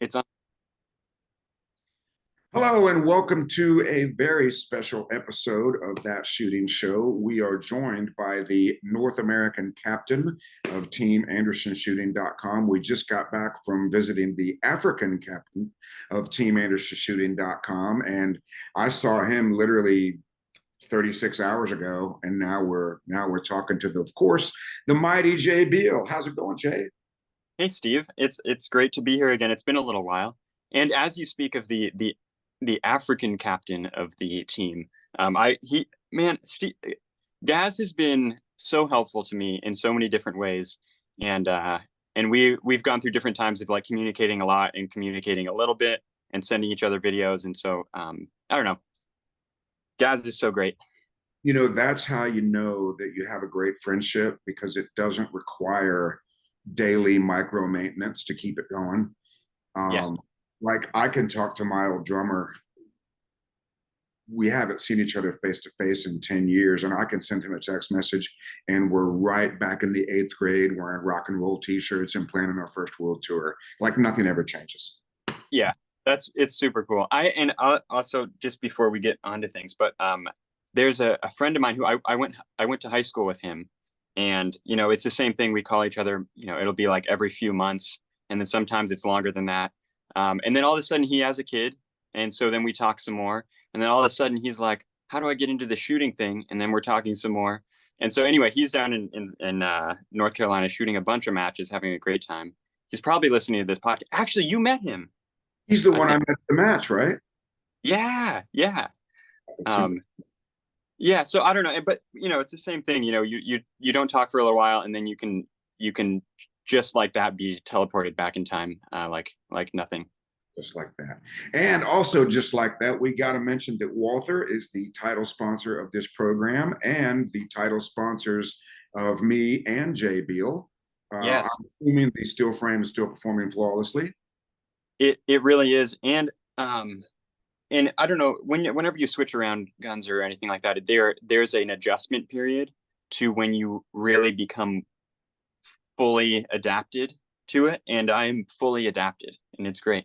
It's on. Hello and welcome to a very special episode of That Shooting Show. We are joined by the North American captain of Team AndersonShooting.com. We just got back from visiting the African captain of Team AndersonShooting.com, and I saw him literally 36 hours ago, and now we're talking to of course, the mighty Jay Beal. How's it going, Jay? Hey, Steve. It's great to be here again. It's been a little while. And as you speak of the African captain of the team, I he man, Steve, Gaz has been so helpful to me in so many different ways, and we've gone through different times of like communicating a lot and communicating a little bit and sending each other videos. And so I don't know. Gaz is so great. You know, that's how you know that you have a great friendship, because it doesn't require daily micro maintenance to keep it going. Yeah. Like I can talk to my old drummer. We haven't seen each other face to face in 10 years, and I can send him a text message, and we're right back in the eighth grade wearing rock and roll t shirts and planning our first world tour. Like nothing ever changes. Yeah, it's super cool. Also, just before we get onto things, but there's a friend of mine who I went to high school with him, and it's the same thing. We call each other. It'll be like every few months, and then sometimes it's longer than that. And then all of a sudden he has a kid, and so then we talk some more, and then all of a sudden he's like, "How do I get into the shooting thing?" And then we're talking some more. And so anyway, he's down in North Carolina shooting a bunch of matches, having a great time. He's probably listening to this podcast. Actually, you met him. He's the I one I think. met at the match, right? Yeah, yeah. Super. Um, yeah, so I don't know, but it's the same thing. You don't talk for a little while, and then you can just like that be teleported back in time, like nothing. Just like that. And also, just like that, we got to mention that Walther is the title sponsor of this program and the title sponsors of me and Jay Beal. Yes, I'm assuming the steel frame is still performing flawlessly. it really is, and I don't know whenever you switch around guns or anything like that, there's an adjustment period to when you really become fully adapted to it, and I'm fully adapted, and it's great.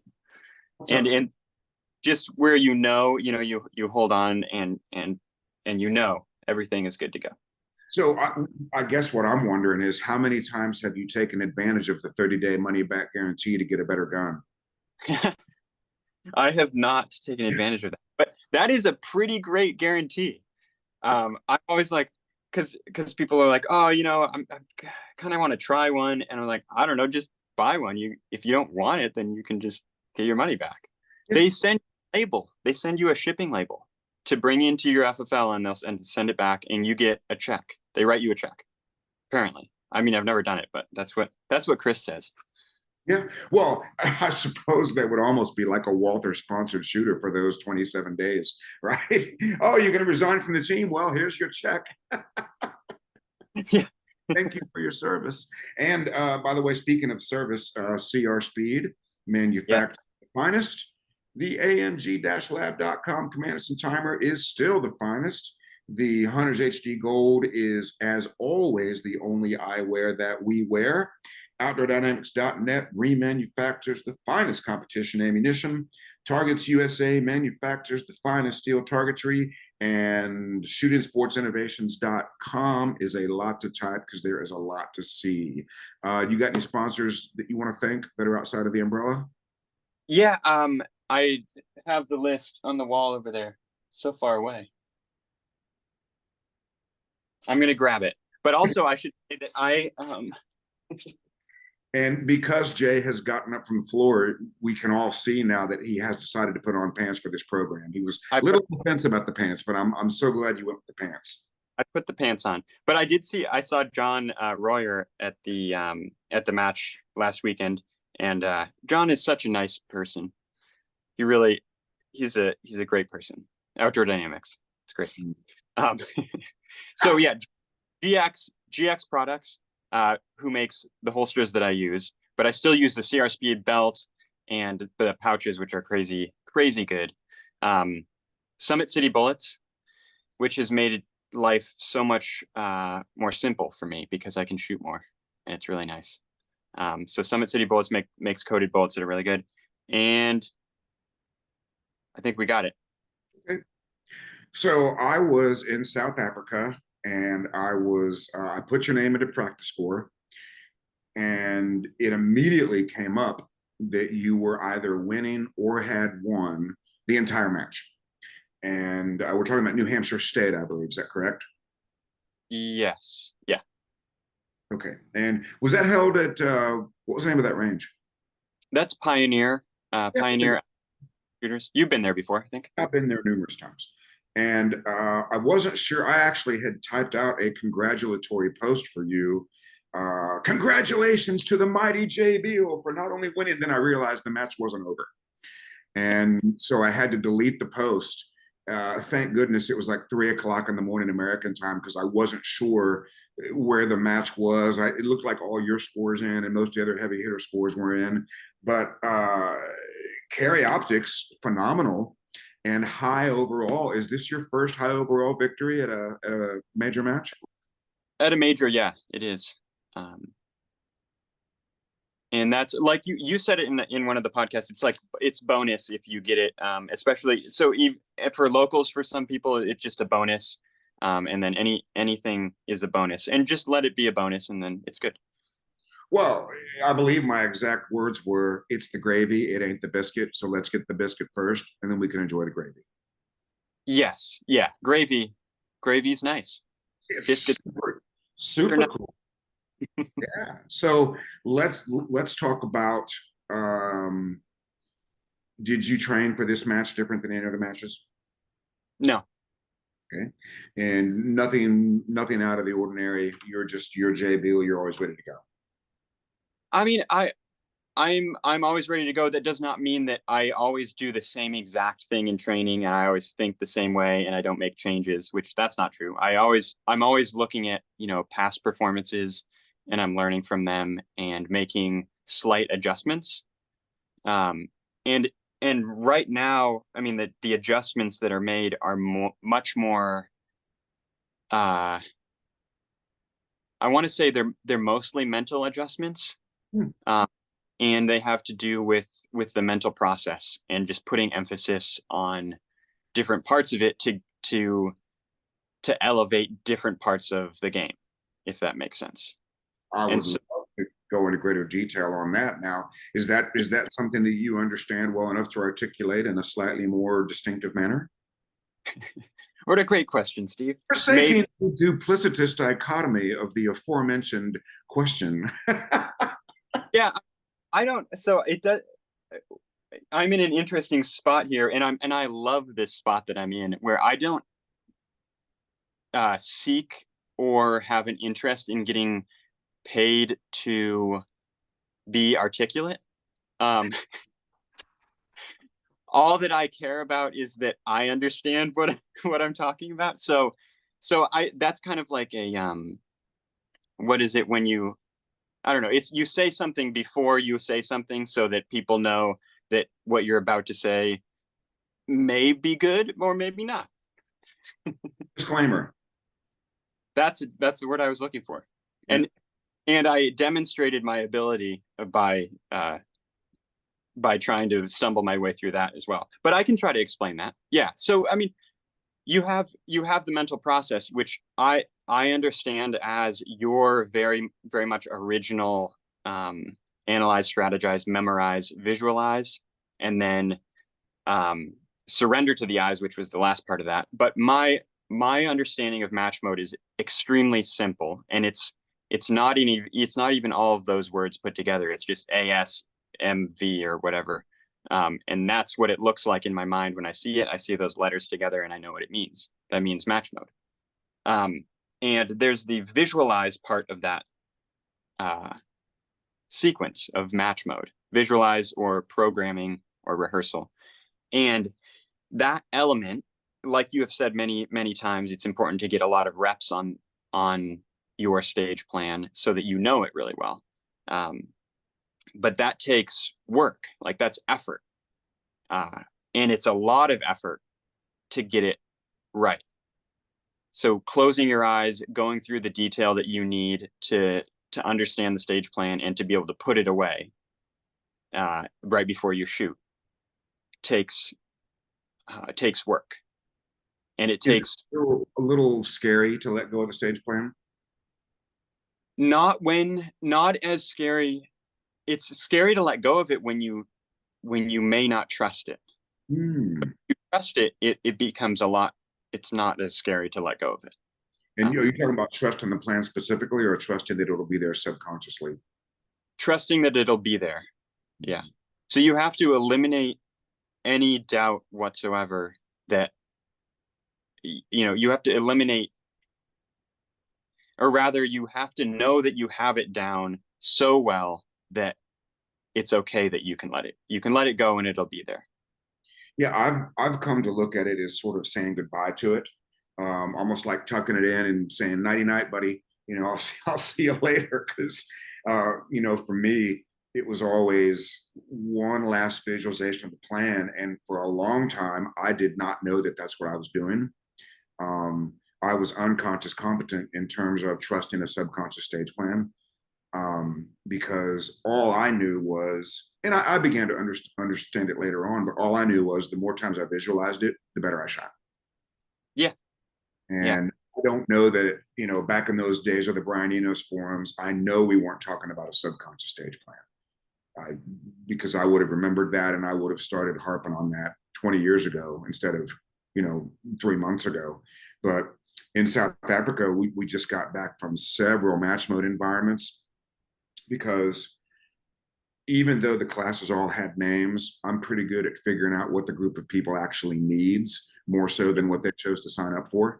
That And sounds and just where you hold on and everything is good to go. so. I guess what I'm wondering is how many times have you taken advantage of the 30-day money back guarantee to get a better gun? I have not taken advantage of that, but that is a pretty great guarantee. I'm always like, because people are like, oh, I kind of want to try one, and I'm like, I don't know, just buy one. If you don't want it, then you can just get your money back. Yeah. They send you a label. They send you a shipping label to bring into your FFL, and send it back, and you get a check. They write you a check. Apparently, I mean, I've never done it, but that's what Chris says. Yeah. Well, I suppose that would almost be like a Walther sponsored shooter for those 27 days, right? Oh, you're going to resign from the team? Well, here's your check. Yeah. Thank you for your service. And by the way, speaking of service, CR Speed Yeah. manufactures the finest. The AMG-lab.com Command and Timer is still the finest. The Hunter's HD Gold is, as always, the only eyewear that we wear. OutdoorDynamics.net remanufactures the finest competition ammunition. Targets USA manufactures the finest steel targetry. And shootingsportsinnovations.com is a lot to type because there is a lot to see. You got any sponsors that you want to thank that are outside of the umbrella? Yeah. I have the list on the wall over there, so far away. I'm gonna grab it. But also, I should say that And because Jay has gotten up from the floor, we can all see now that he has decided to put on pants for this program. He was I a put little defensive about the pants, but I'm so glad you went with the pants. I put the pants on. But I saw John Royer at the match last weekend, and John is such a nice person. He really he's a great person. Outdoor Dynamics, it's great. Um, so yeah, GX products, who makes the holsters that I use, but I still use the CR Speed belt and the pouches, which are crazy good. Summit City Bullets, which has made life so much more simple for me because I can shoot more, and it's really nice. So Summit City Bullets makes coated bullets that are really good. And I think we got it. Okay. So I was in South Africa, and I put your name into practice score, and it immediately came up that you were either winning or had won the entire match. And we're talking about New Hampshire State, I believe. Is that correct? Yes. Yeah. Okay. And was that held at what was the name of that range? That's Pioneer. Yeah, Pioneer Shooters. You've been there before, I think. I've been there numerous times. And I wasn't sure. I actually had typed out a congratulatory post for you. Congratulations to the mighty J. Beal for not only winning, then I realized the match wasn't over. And so I had to delete the post. Thank goodness it was like 3 o'clock in the morning American time, because I wasn't sure where the match was. It looked like all your scores in and most of the other heavy hitter scores were in. But carry optics, phenomenal and high overall. Is this your first high overall victory at a major match? At a major, yeah, it is. And that's like you said it in one of the podcasts. It's like it's bonus if you get it, especially so for locals. For some people, it's just a bonus, and then anything is a bonus, and just let it be a bonus, and then it's good. Well, I believe my exact words were, "It's the gravy, it ain't the biscuit. So let's get the biscuit first, and then we can enjoy the gravy." Yes, yeah, gravy's nice. It's Biscuits super cool. Yeah. So let's talk about. Did you train for this match different than any other matches? No. Okay. And nothing out of the ordinary. You're Jay Beal. You're always ready to go. I mean, I'm always ready to go. That does not mean that I always do the same exact thing in training and I always think the same way and I don't make changes, which that's not true. I'm always looking at, past performances and I'm learning from them and making slight adjustments. And right now, I mean, the adjustments that are made are much more, I want to say they're mostly mental adjustments. And they have to do with the mental process and just putting emphasis on different parts of it to elevate different parts of the game, if that makes sense. I And would so, love to go into greater detail on that. Now, is that something that you understand well enough to articulate in a slightly more distinctive manner? what a great question, Steve. Forsaking the duplicitous dichotomy of the aforementioned question. Yeah, I don't. So it does. I'm in an interesting spot here, and I love this spot that I'm in, where I don't seek or have an interest in getting paid to be articulate. All that I care about is that I understand what I'm talking about. So that's kind of like a what is it when I don't know, it's you say something before you say something so that people know that what you're about to say may be good or maybe not. Disclaimer. That's the word I was looking for. Yeah. And I demonstrated my ability by trying to stumble my way through that as well. But I can try to explain that. Yeah. So I mean, you have the mental process, which I understand as your very, very much original analyze, strategize, memorize, visualize, and then surrender to the eyes, which was the last part of that. But my understanding of match mode is extremely simple, and it's not even all of those words put together. It's just ASMV or whatever. And that's what it looks like in my mind when I see it. I see those letters together and I know what it means. That means match mode. And there's the visualize part of that sequence of match mode, visualize or programming or rehearsal. And that element, like you have said many, many times, it's important to get a lot of reps on your stage plan so that you know it really well. But that takes work, like that's effort. And it's a lot of effort to get it right. So closing your eyes, going through the detail that you need to to understand the stage plan and to be able to put it away right before you shoot takes work, and it Is it takes still a little scary to let go of the stage plan? not as scary. It's scary to let go of it when you may not trust it. Hmm. You trust it, it becomes a lot. It's not as scary to let go of it. And Um, are you talking about trusting the plan specifically, or trusting that it'll be there subconsciously? Trusting that it'll be there. Yeah. So you have to eliminate any doubt whatsoever that you have to eliminate, or rather you have to know that you have it down so well that it's okay that you can let it go and it'll be there. Yeah, I've come to look at it as sort of saying goodbye to it, almost like tucking it in and saying nighty night, buddy. I'll see you later. Because for me, it was always one last visualization of the plan, and for a long time, I did not know that that's what I was doing. I was unconscious competent in terms of trusting a subconscious stage plan, because all I knew was, and I began to understand it later on, but all I knew was the more times I visualized it, the better I shot. Yeah. Yeah. And I don't know that, back in those days of the Brian Enos forums, I know we weren't talking about a subconscious stage plan. Because I would have remembered that, and I would have started harping on that 20 years ago instead of, 3 months ago. But in South Africa, we just got back from several match mode environments, because even though the classes all had names, I'm pretty good at figuring out what the group of people actually needs, more so than what they chose to sign up for.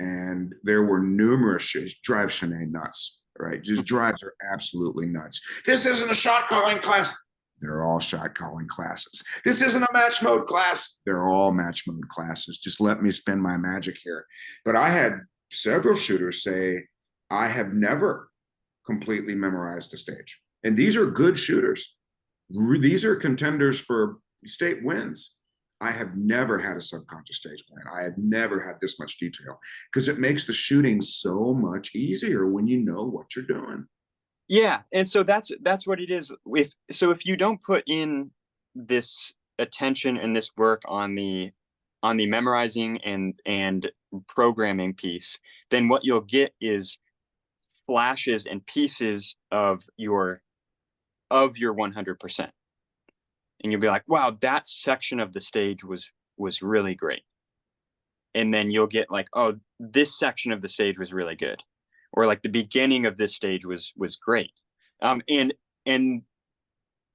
And there were numerous drive Shanae nuts, right? Just drives are absolutely nuts. This isn't a shot calling class. They're all shot calling classes. This isn't a match mode class. They're all match mode classes. Just let me spin my magic here. But I had several shooters say, I have never completely memorized the stage. And these are good shooters. These are contenders for state wins. I have never had a subconscious stage plan. I have never had this much detail, because it makes the shooting so much easier when you know what you're doing. Yeah. And so that's what it is. If you don't put in this attention and this work on the memorizing and programming piece, then what you'll get is flashes and pieces of your 100%. And you'll be like, wow, that section of the stage was really great. And then you'll get like, oh, this section of the stage was really good, or like the beginning of this stage was great. And and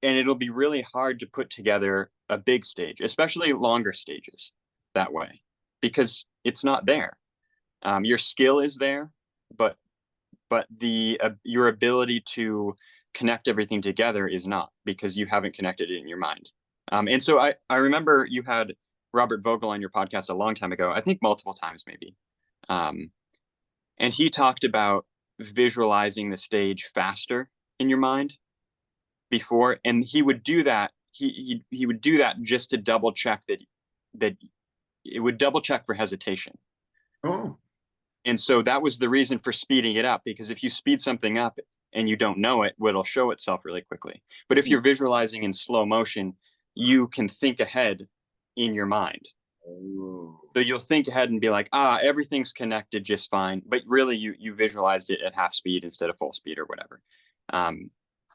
it'll be really hard to put together a big stage, especially longer stages, that way, because it's not there. Your skill is there, but the your ability to connect everything together is not, because you haven't connected it in your mind. And so I remember you had Robert Vogel on your podcast a long time ago, I think multiple times maybe. And he talked about visualizing the stage faster in your mind before, and he would do that. He would do that just to double check that it would double check for hesitation. Oh, And so that was the reason for speeding it up, because if you speed something up and you don't know it, it'll show itself really quickly. But if you're visualizing in slow motion, you can think ahead in your mind. oh. So you'll think ahead and be like, everything's connected just fine. But really you visualized it at half speed instead of full speed or whatever.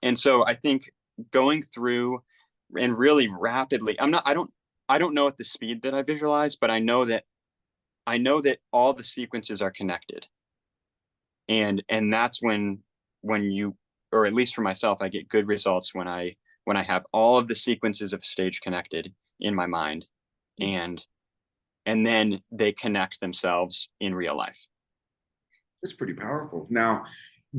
And so I think going through and really rapidly, I don't know at the speed that I visualize, but I know that all the sequences are connected. And that's when you, or at least for myself, I get good results when I have all of the sequences of stage connected in my mind, and then they connect themselves in real life. It's pretty powerful. Now,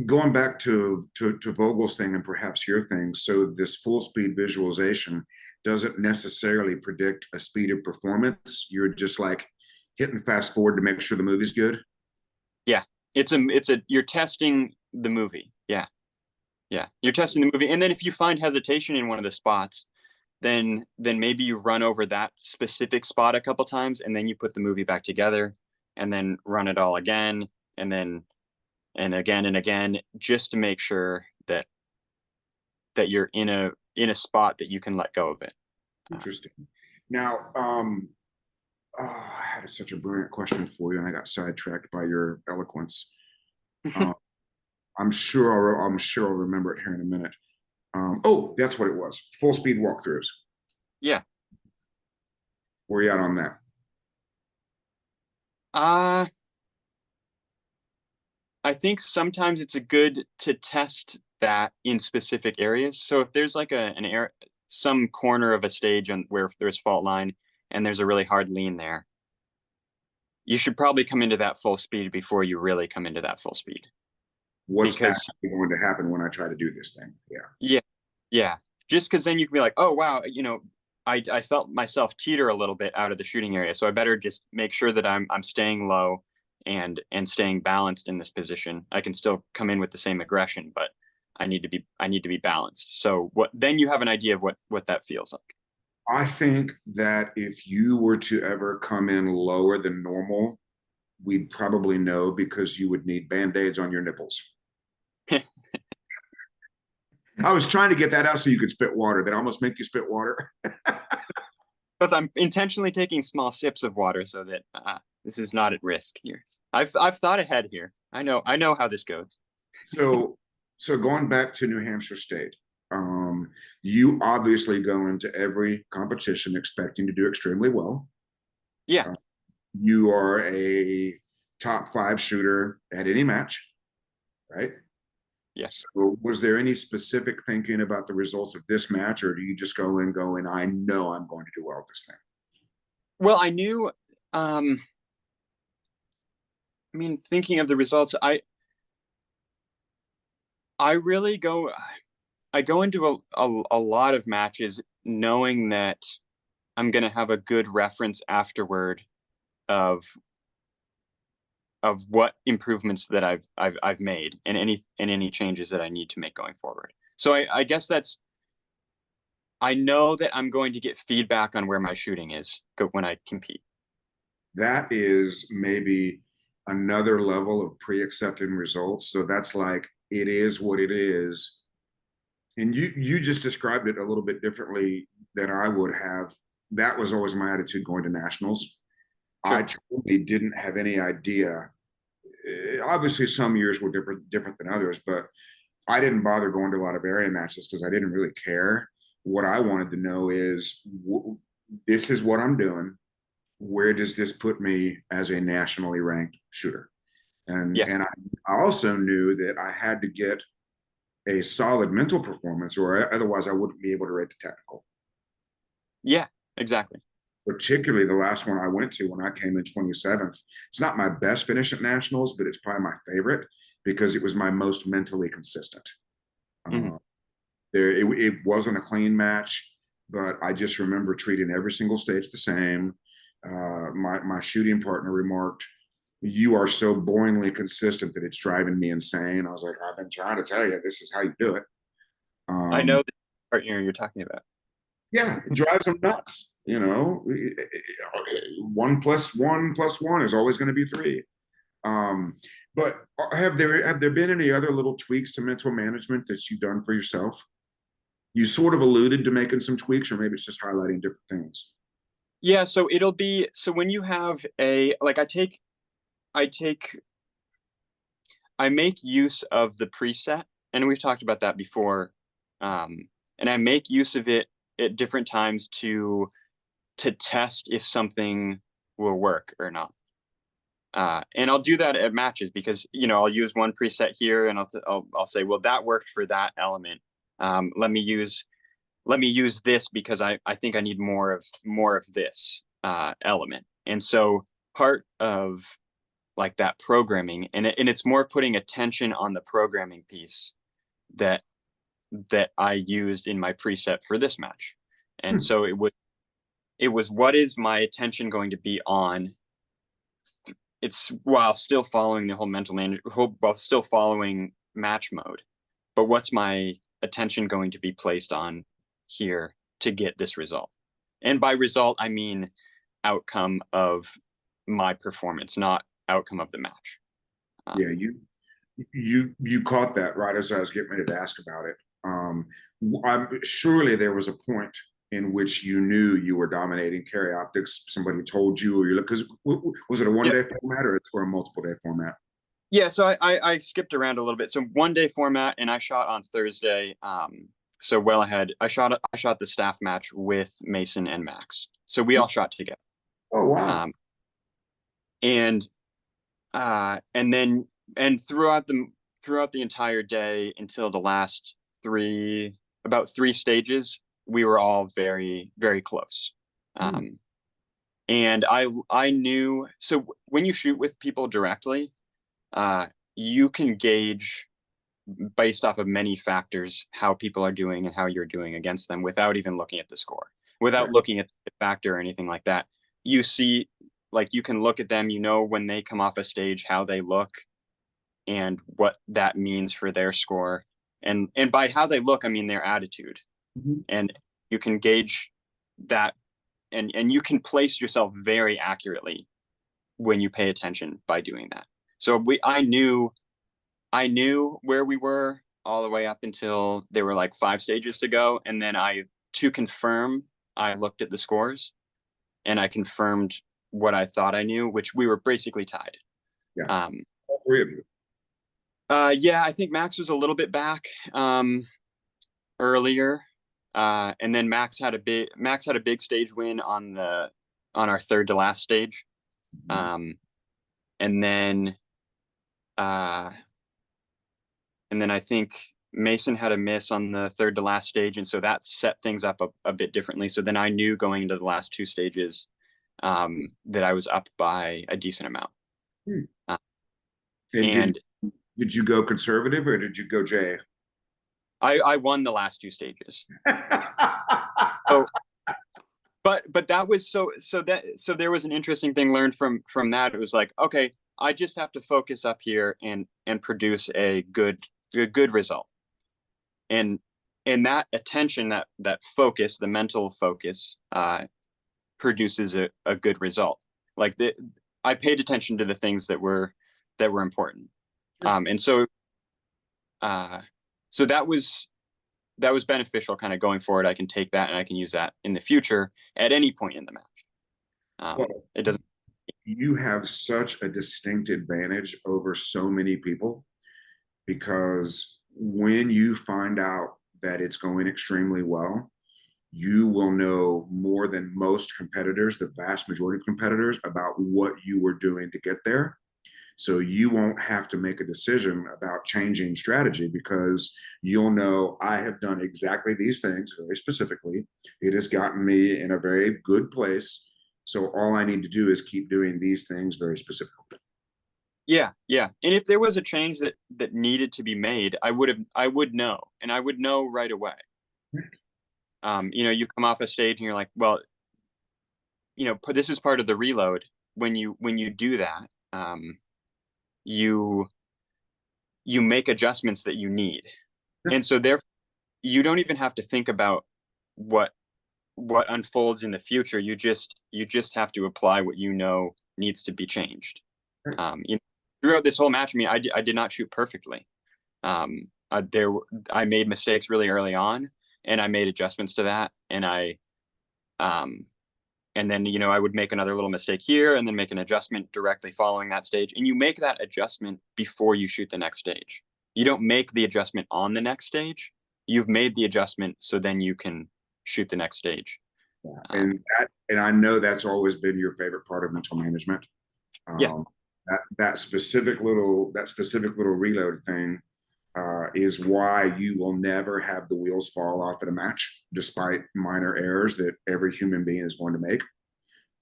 going back to Vogel's thing and perhaps your thing, so this full speed visualization doesn't necessarily predict a speed of performance. You're just like hitting fast forward to make sure the movie's good. Yeah, you're testing the movie. Yeah, you're testing the movie, and then if you find hesitation in one of the spots, then maybe you run over that specific spot a couple times, and then you put the movie back together, and then run it all again, and then and again, just to make sure that you're in a spot that you can let go of it. Interesting. Now, I had such a brilliant question for you, and I got sidetracked by your eloquence. Uh, I'm sure I'll remember it here in a minute. Oh, that's what it was. Full speed walkthroughs. Yeah. Where you at on that? Uh, I think sometimes it's a good to test that in specific areas. So if there's like some corner of a stage where there's fault line and there's a really hard lean there, you should probably come into that full speed before you really come into that full speed. What's Because actually going to happen when I try to do this thing? Yeah. yeah, yeah. Just because then you can be like, oh wow, I felt myself teeter a little bit out of the shooting area, so I better just make sure that I'm staying low and staying balanced in this position. I can still come in with the same aggression, but I need to be balanced. So then you have an idea of what that feels like. I think that if you were to ever come in lower than normal, we'd probably know because you would need band-aids on your nipples. I was trying to get that out so you could spit water. That almost make you spit water. Because I'm intentionally taking small sips of water so that this is not at risk here. I've thought ahead here. I know how this goes. So, so going back to New Hampshire State, you obviously go into every competition expecting to do extremely well. Yeah. You are a top 5 shooter at any match, right? Yes. So was there any specific thinking about the results of this match, or do you just go in going, I know I'm going to do well at this thing? Well, I knew. I mean, thinking of the results, I really go. I go into a lot of matches knowing that I'm going to have a good reference afterward of what improvements that I've made and any changes that I need to make going forward. So I guess I know that I'm going to get feedback on where my shooting is when I compete. That is maybe another level of pre-accepting results. So that's like it is what it is. And you just described it a little bit differently than I would have. That was always my attitude going to nationals. Sure. I truly didn't have any idea. Obviously, some years were different than others, but I didn't bother going to a lot of area matches because I didn't really care. What I wanted to know is this is what I'm doing. Where does this put me as a nationally ranked shooter? Yeah. And I also knew that I had to get a solid mental performance, or otherwise I wouldn't be able to rate the technical. Yeah, exactly. Particularly the last one I went to when I came in 27th. It's not my best finish at nationals, but it's probably my favorite because it was my most mentally consistent. Mm-hmm. It wasn't a clean match, but I just remember treating every single stage the same. My shooting partner remarked, "You are so boringly consistent that it's driving me insane." I was like, "I've been trying to tell you, this is how you do it." I know the partner you're talking about. Yeah, it drives them nuts. 1 + 1 + 1 is always going to be 3. But have there been any other little tweaks to mental management that you've done for yourself? You sort of alluded to making some tweaks, or maybe it's just highlighting different things. Yeah, so when you have I make use of the preset, and we've talked about that before. And I make use of it at different times to test if something will work or not. And I'll do that at matches because I'll use one preset here, and I'll say, well, that worked for that element. Let me use this because I think I need more of this element. And so part of like that programming, and it's more putting attention on the programming piece that I used in my preset for this match. And so it was what is my attention going to be on? It's while still following the whole mental management, while still following match mode, but what's my attention going to be placed on here to get this result? And by result, I mean outcome of my performance, not outcome of the match. Yeah, You caught that right as I was getting ready to ask about it. Surely there was a point in which you knew you were dominating carry optics. Somebody told you, or you look, because was it a one Yeah. day format or a multiple day format? Yeah, so I skipped around a little bit. So 1 day format, and I shot on Thursday. So well ahead. I shot the staff match with Mason and Max. So we all shot together. Oh wow. Um, and and then and throughout the entire day until the last about three stages, we were all very, very close. Hmm. And I knew, so when you shoot with people directly, uh, you can gauge based off of many factors how people are doing and how you're doing against them without even looking at the score, without Right. looking at the factor or anything like that. You see, like you can look at them, you know, when they come off a stage, how they look and what that means for their score. And by how they look, I mean their attitude. Mhm. And you can gauge that, and you can place yourself very accurately when you pay attention by doing that. So I knew where we were all the way up until there were like 5 stages to go. And then to confirm, I looked at the scores and I confirmed what I thought I knew, which we were basically tied. Yeah, Um, all three of you. yeah, I think Max was a little bit back earlier. And then Max had a big stage win on our third to last stage. Mhm. Um, and then uh, and then I think Mason had a miss on the third to last stage, and so that set things up a bit differently. So then I knew going into the last 2 stages that I was up by a decent amount. Hmm. Uh, And and did you go conservative or did you go Jay? I won the last 2 stages. So, but that was so there was an interesting thing learned from that. It was like, okay, I just have to focus up here and produce a good result. And that attention, that focus, the mental focus, produces a good result. Like I paid attention to the things that were important. And uh, so that was beneficial kind of going forward. I can take that and I can use that in the future at any point in the match. Well, It doesn't. you have such a distinct advantage over so many people because when you find out that it's going extremely well, you will know more than most competitors, the vast majority of competitors, about what you were doing to get there. So you won't have to make a decision about changing strategy because you'll know I have done exactly these things very specifically. It has gotten me in a very good place. So all I need to do is keep doing these things very specifically. Yeah, yeah. And if there was a change that needed to be made, I would know, and I would know right away. You come off a stage and you're like, well, this is part of the reload. When you do that, you you make adjustments that you need, and so therefore you don't even have to think about what what unfolds in the future. You just have to apply what you know needs to be changed. Throughout this whole match, I mean, I did not shoot perfectly. I made mistakes really early on, and I made adjustments to that, um, and then I would make another little mistake here and then make an adjustment directly following that stage, and you make that adjustment before you shoot the next stage. You don't make the adjustment on the next stage. You've made the adjustment so then you can shoot the next stage. um, And I know that's always been your favorite part of mental management. yeah, Um, that specific little reload thing is why you will never have the wheels fall off at a match, despite minor errors that every human being is going to make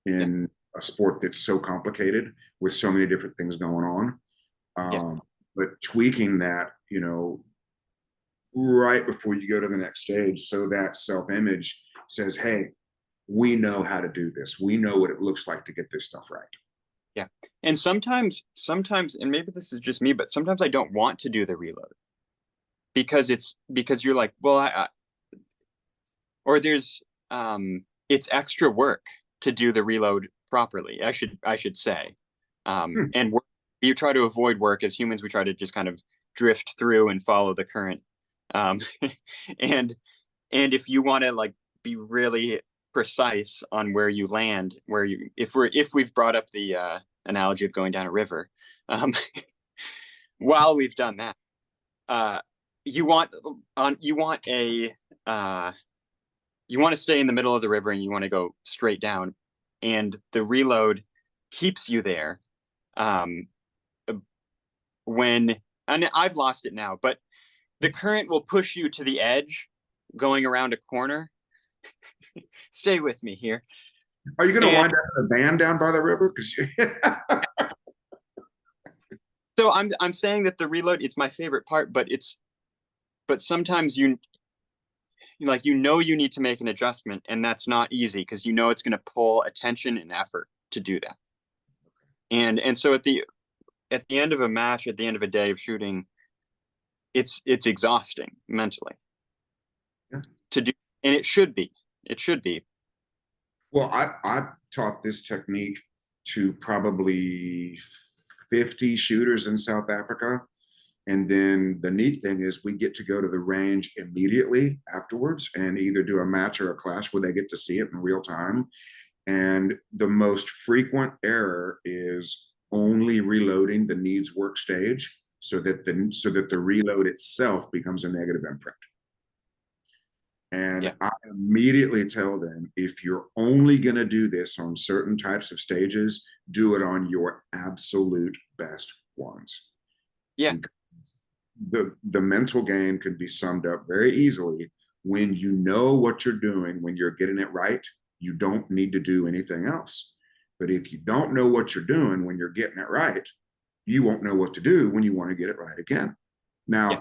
yeah, in a sport that's so complicated with so many different things going on. yeah, But tweaking that, right before you go to the next stage, so that self-image says, "Hey, we know how to do this. We know what it looks like to get this stuff right." yeah. And sometimes, and maybe this is just me, but sometimes I don't want to do the reload because you're like, well, or it's extra work to do the reload properly. I should say, Hmm. and you try to avoid work. As humans, we try to just kind of drift through and follow the current. Um, and if you want to like be really precise on where you land, if we've brought up the analogy of going down a river, um, while we've done that, uh, you want you want a you want to stay in the middle of the river and you want to go straight down, and the reload keeps you there. Um, when and I've lost it now, but the current will push you to the edge, going around a corner. Stay with me here. Are you going to And wind up in a van down by the river? Because so I'm saying that the reload it's my favorite part, but sometimes you need to make an adjustment, and that's not easy because it's going to pull attention and effort to do that. And so at the end of a match, at the end of a day of shooting, it's exhausting mentally yeah. to do, and it should be. It should be. Well, I taught this technique to probably 50 shooters in South Africa. And then the neat thing is we get to go to the range immediately afterwards and either do a match or a clash where they get to see it in real time. And the most frequent error is only reloading the needs work stage so that the reload itself becomes a negative imprint. And Yeah. I immediately tell them, if you're only going to do this on certain types of stages, do it on your absolute best ones. Yeah. The mental game can be summed up very easily. When you know what you're doing, when you're getting it right, you don't need to do anything else. But if you don't know what you're doing when you're getting it right, you won't know what to do when you want to get it right again. Now, Yeah.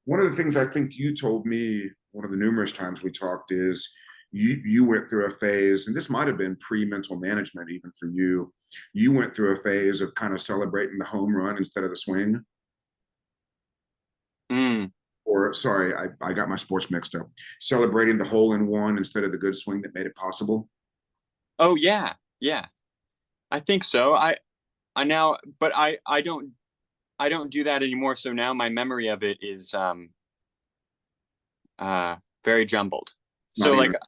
one of the things I think you told me one of the numerous times we talked is you went through a phase, and this might have been pre-mental management even for you. You went through a phase of kind of celebrating the home run instead of the swing. Mm. Or sorry, I got my sports mixed up. Celebrating the hole in one instead of the good swing that made it possible. Oh yeah. Yeah. I think so. I now, but I don't do that anymore. So now my memory of it is very jumbled. It's not So even. like,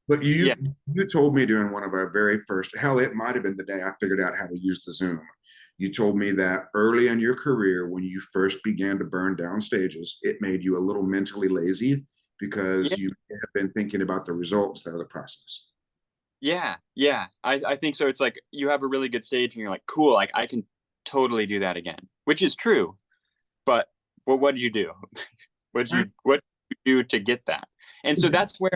But yeah. you told me during one of our very first, hell, it might have been the day I figured out how to use the Zoom. You told me that early in your career, when you first began to burn down stages, it made you a little mentally lazy because Yeah. you have been thinking about the results instead of the process. Yeah. Yeah. I think so. It's like you have a really good stage and you're like, cool, like I can totally do that again, which is true. But what did you do? What did you do to get that? And so that's where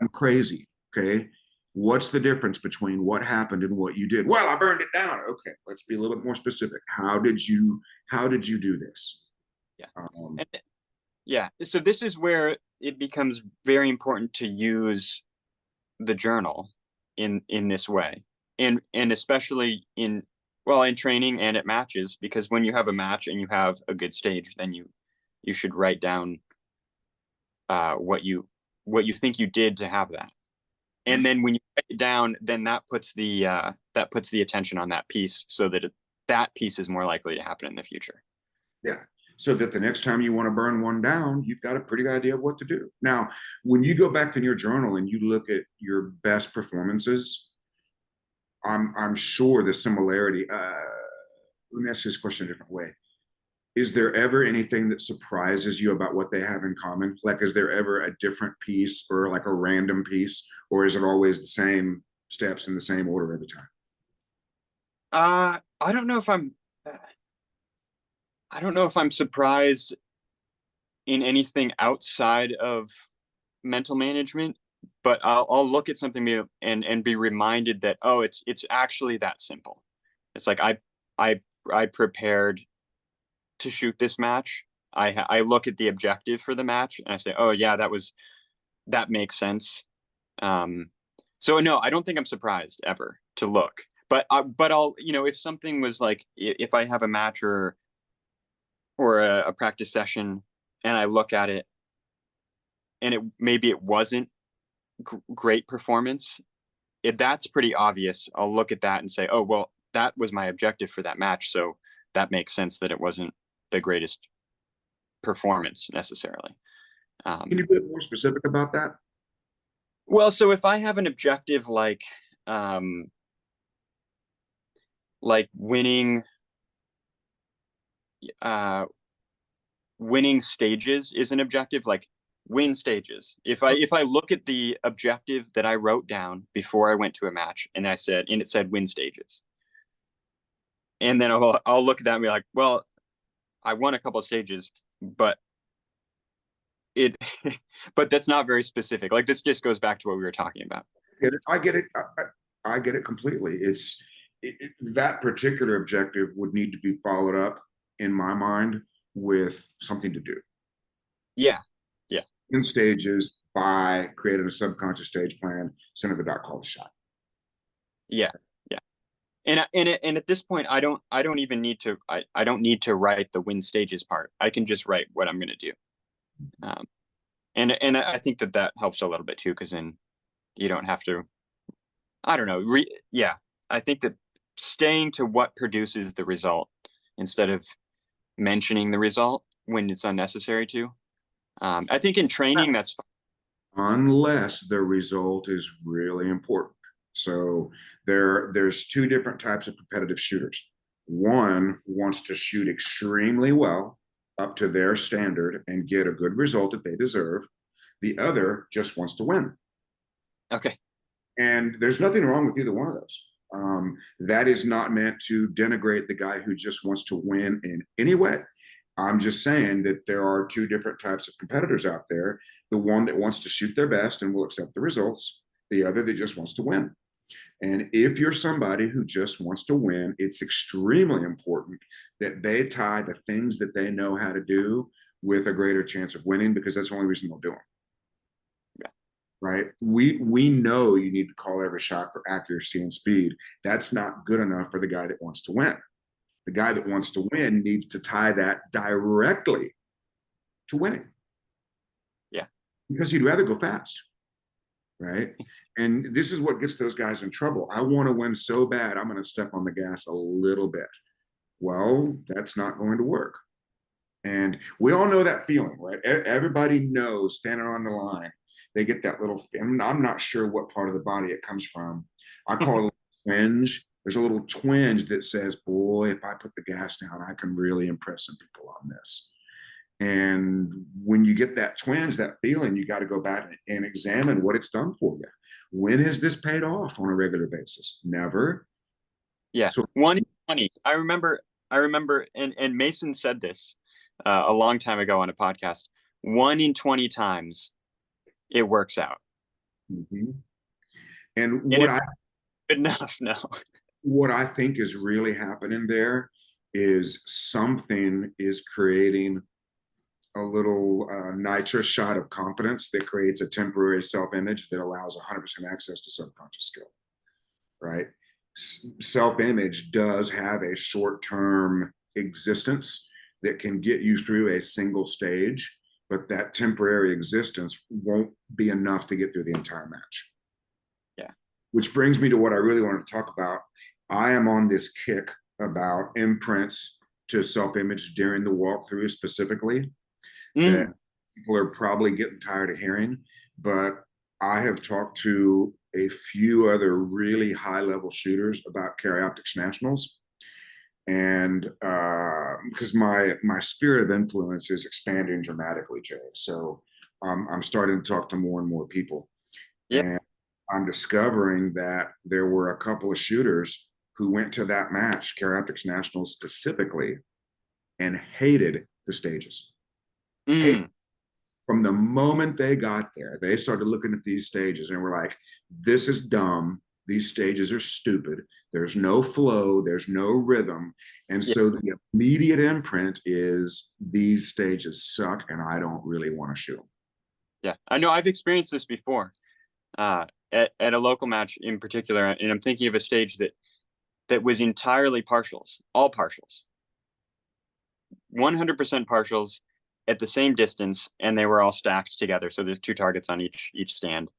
I'm crazy. Okay. What's the difference between what happened and what you did? Well, I burned it down. Okay, let's be a little bit more specific. How did you do this? yeah. Um, And yeah. So this is where it becomes very important to use the journal in this way. And especially in training and at matches, because when you have a match and you have a good stage, then you should write down what you think you did to have that. And then when you write it down, then that puts the attention on that piece so that that piece is more likely to happen in the future. yeah. So that the next time you want to burn one down, you've got a pretty good idea of what to do. Now, when you go back in your journal and you look at your best performances, I'm sure the similarity. Let me ask you this question a different way. Is there ever anything that surprises you about what they have in common? Like, is there ever a different piece or like a random piece, or is it always the same steps in the same order every time? I don't know if I'm surprised in anything outside of mental management, but I'll look at something and be reminded that, oh, it's actually that simple. It's like I prepared to shoot this match. I look at the objective for the match and I say, oh yeah, that makes sense. So no, I don't think I'm surprised ever to look, but I'll, if something was like, if I have a match or a practice session and I look at it and maybe it wasn't great performance, that's pretty obvious. I'll look at that and say, oh, well, that was my objective for that match. So that makes sense that it wasn't the greatest performance necessarily. Can you be more specific about that? Well, so if I have an objective like winning stages is an objective, like win stages. If I look at the objective that I wrote down before I went to a match and it said win stages, and then I'll look at that and be like, well, I won a couple of stages, but it but that's not very specific. Like, this just goes back to what we were talking about. I get it. I get it completely. That particular objective would need to be followed up in my mind with something to do Yeah. in stages by creating a subconscious stage plan, center the dot, call the shot. Yeah. And at this point, I don't even need to I don't need to write the win stages part. I can just write what I'm going to do. And I think that helps a little bit too, because then you don't have to, I don't know. I think that staying to what produces the result instead of mentioning the result when it's unnecessary to. I think in training, that's fine. Unless the result is really important. So there's two different types of competitive shooters. One wants to shoot extremely well up to their standard and get a good result that they deserve. The other just wants to win. Okay. And there's nothing wrong with either one of those. That is not meant to denigrate the guy who just wants to win in any way. I'm just saying that there are two different types of competitors out there. The one that wants to shoot their best and will accept the results, the other that just wants to win. And if you're somebody who just wants to win, it's extremely important that they tie the things that they know how to do with a greater chance of winning, because that's the only reason they'll do them. Yeah. Right? We know you need to call every shot for accuracy and speed. That's not good enough for the guy that wants to win. The guy that wants to win needs to tie that directly to winning. Yeah. Because he'd rather go fast. Right? And this is what gets those guys in trouble. I want to win so bad, I'm going to step on the gas a little bit. Well, that's not going to work. And we all know that feeling, right? Everybody knows standing on the line, they get that little, I'm not sure what part of the body it comes from. I call it a twinge. There's a little twinge that says, boy, if I put the gas down, I can really impress some people on this. And when you get that twinge, that feeling, you got to go back and examine what it's done for you. When has this paid off on a regular basis? Never. Yeah. So 1-20. I remember, and Mason said this a long time ago on a podcast. 1 in 20 times it works out. Mm-hmm. And what enough, no. What I think is really happening there is something is creating a little nitrous shot of confidence that creates a temporary self-image that allows 100% access to subconscious skill, right? Self-image does have a short-term existence that can get you through a single stage, but that temporary existence won't be enough to get through the entire match. Yeah. Which brings me to what I really wanted to talk about. I am on this kick about imprints to self-image during the walkthrough specifically. That people are probably getting tired of hearing, but I have talked to a few other really high-level shooters about Optics Nationals, and because my sphere of influence is expanding dramatically, Jay. So I'm starting to talk to more and more people, and I'm discovering that there were a couple of shooters who went to that match, Optics Nationals specifically, and hated the stages. From the moment they got there, they started looking at these stages and were like, this is dumb. These stages are stupid. There's no flow. There's no rhythm. And so the immediate imprint is these stages suck and I don't really want to shoot them. Yeah, I know. I've experienced this before at a local match in particular. And I'm thinking of a stage that was entirely partials, all partials, 100% partials, at the same distance, and they were all stacked together. So there's 2 targets on each stand.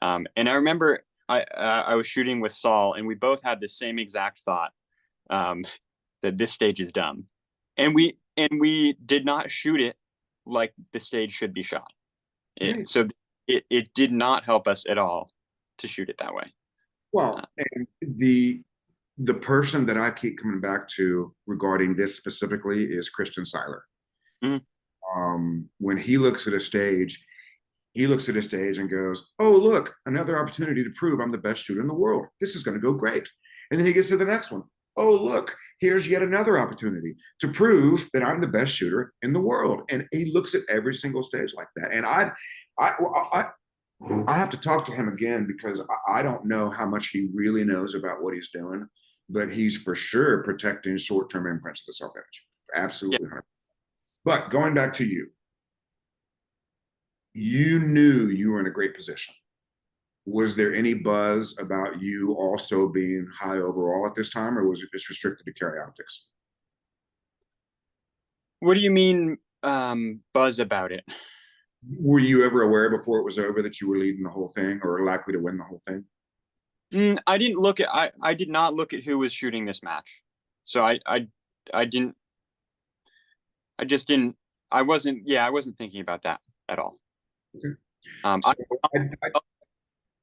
And I remember I was shooting with Saul, and we both had the same exact thought. that this stage is dumb. And we did not shoot it like the stage should be shot. Right. So it did not help us at all to shoot it that way. Well, and the person that I keep coming back to regarding this specifically is Christian Seiler. Mhm. When he looks at a stage, he looks at a stage and goes, "Oh, look, another opportunity to prove I'm the best shooter in the world. This is going to go great." And then he gets to the next one. "Oh, look, here's yet another opportunity to prove that I'm the best shooter in the world." And he looks at every single stage like that. And I have to talk to him again because I don't know how much he really knows about what he's doing, but he's for sure protecting short-term imprints of the self-image. Absolutely. Yeah. 100%. But going back to you, you knew you were in a great position. Was there any buzz about you also being high overall at this time, or was it just restricted to carry optics? What do you mean, buzz about it? Were you ever aware before it was over that you were leading the whole thing or likely to win the whole thing? I didn't look at I did not look at who was shooting this match. So I didn't I just didn't I wasn't thinking about that at all. Okay. I So I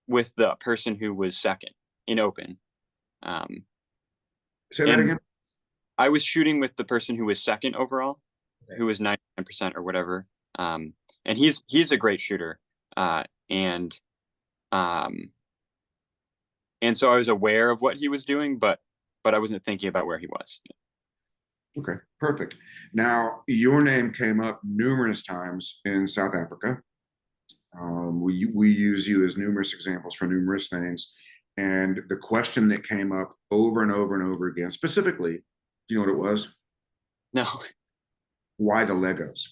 with the person who was second in open. Um say that and again. I was shooting with the person who was second overall, Okay. who was 99% or whatever. And he's a great shooter. And um and so I was aware of what he was doing, but I wasn't thinking about where he was. Okay, perfect. Now, your name came up numerous times in South Africa. We use you as numerous examples for numerous things. And the question that came up over and over and over again, specifically, do you know what it was? No. Why the Legos?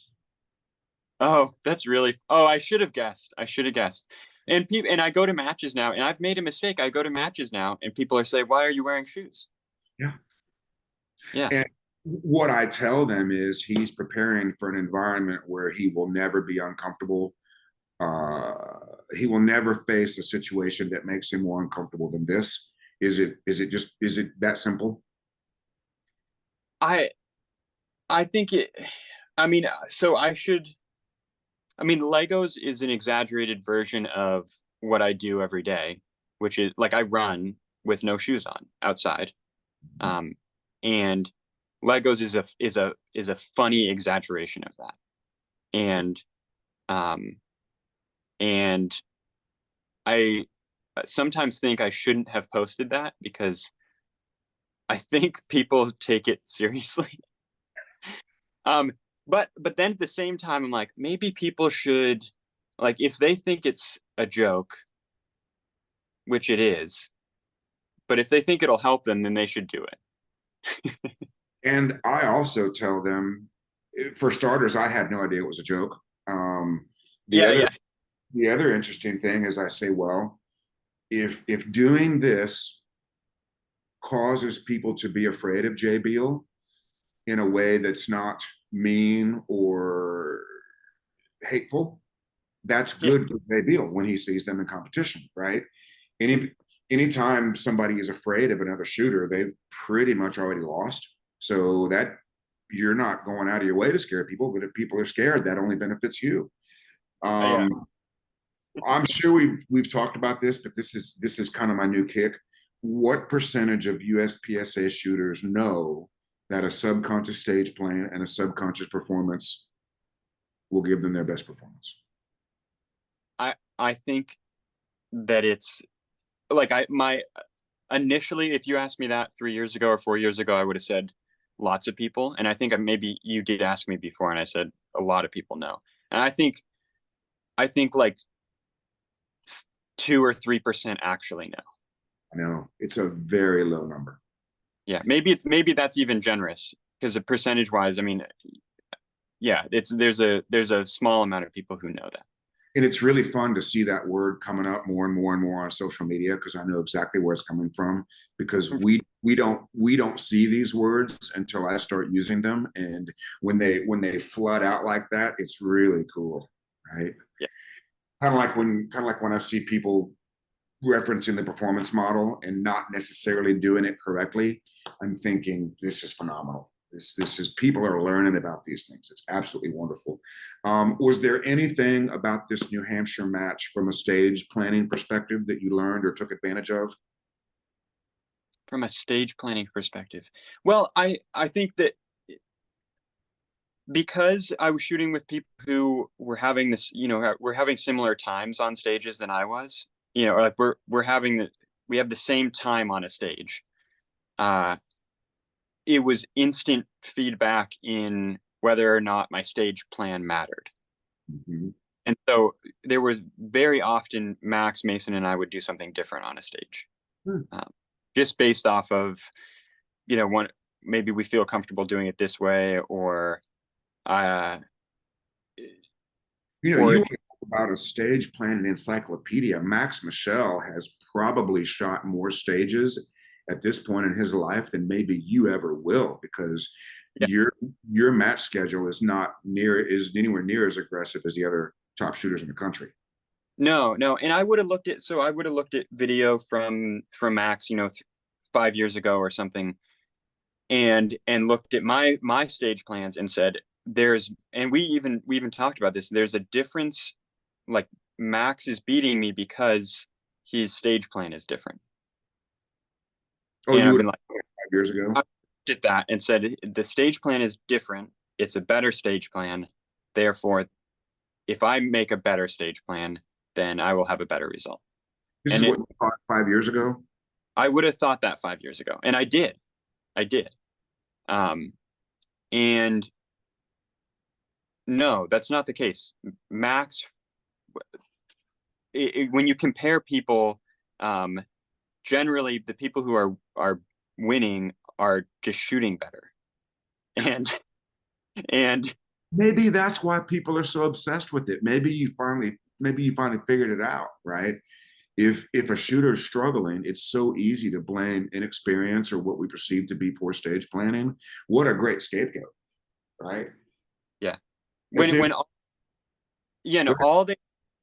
Oh, that's really. Oh, I should have guessed. I should have guessed. And I go to matches now, and I've made a mistake. I go to matches now, and people are saying, "Why are you wearing shoes?" Yeah. Yeah. And what I tell them is he's preparing for an environment where he will never be uncomfortable. He will never face a situation that makes him more uncomfortable than this. Is it that simple? I I think it. I mean, so I should. I mean, Legos is an exaggerated version of what I do every day, which is like I run with no shoes on outside. Um, and Legos is a funny exaggeration of that. And um, and I sometimes think I shouldn't have posted that because I think people take it seriously. Um, but then at the same time, I'm like, maybe people should, like, if they think it's a joke, which it is, but if they think it'll help them, then they should do it. And I also tell them, for starters, I had no idea it was a joke. Um, the Yeah, other yeah, the other interesting thing is I say, well, if doing this causes people to be afraid of Jay Beal in a way that's not mean or hateful, that's yeah. good for Jay Beal when he sees them in competition, right? Any anytime somebody is afraid of another shooter, they've pretty much already lost. So that you're not going out of your way to scare people, but if people are scared, that only benefits you. Yeah. Um, I'm sure we've talked about this, but this is kind of my new kick. What percentage of USPSA shooters know that a subconscious stage plan and a subconscious performance will give them their best performance? I think that it's like I my initially, if you asked me that 3 years ago or 4 years ago, I would have said lots of people. And I think maybe you did ask me before, and I said a lot of people know. And I think like 2 or 3% actually know. I know it's a very low number. Yeah, maybe that's even generous because percentage wise, I mean, yeah, there's a small amount of people who know that. And it's really fun to see that word coming up more and more and more on social media because I know exactly where it's coming from because we don't see these words until I start using them, and when they flood out like that, it's really cool, right? Yeah, Kind of like when I see people referencing the performance model and not necessarily doing it correctly, I'm thinking this is phenomenal. This is, people are learning about these things. It's absolutely wonderful. Was there anything about this New Hampshire match from a stage planning perspective that you learned or took advantage of? From a stage planning perspective, well, I think that because I was shooting with people who were having this, we're having similar times on stages than I was, like we have the same time on a stage. Uh, it was instant feedback in whether or not my stage plan mattered. Mhm. And so there was very often Max, Mason, and I would do something different on a stage, Hmm. just based off of, one, maybe we feel comfortable doing it this way, or uh, You know, or you if want to talk about a stage planning encyclopedia. Max Michel has probably shot more stages at this point in his life than maybe you ever will, because yeah, your match schedule is anywhere near as aggressive as the other top shooters in the country. no, and I would have looked at video from Max, 5 years ago or something, and looked at my stage plans and said and we even talked about this. There's a difference. Like, Max is beating me because his stage plan is different. Oh, And you I've would been like, 5 years ago? I did that and said the stage plan is different. It's a better stage plan. Therefore, if I make a better stage plan, then I will have a better result. This is And what you thought 5 years ago? I would have thought that 5 years ago, and I did. I did. Um, and no, that's not the case. Max, when you compare people, um, generally the people who are winning are just shooting better, and and Maybe that's why people are so obsessed with it. Maybe you finally figured it out, right? If a shooter's struggling, it's so easy to blame inexperience or what we perceive to be poor stage planning. What a great scapegoat, right? yeah, It's when yeah, no,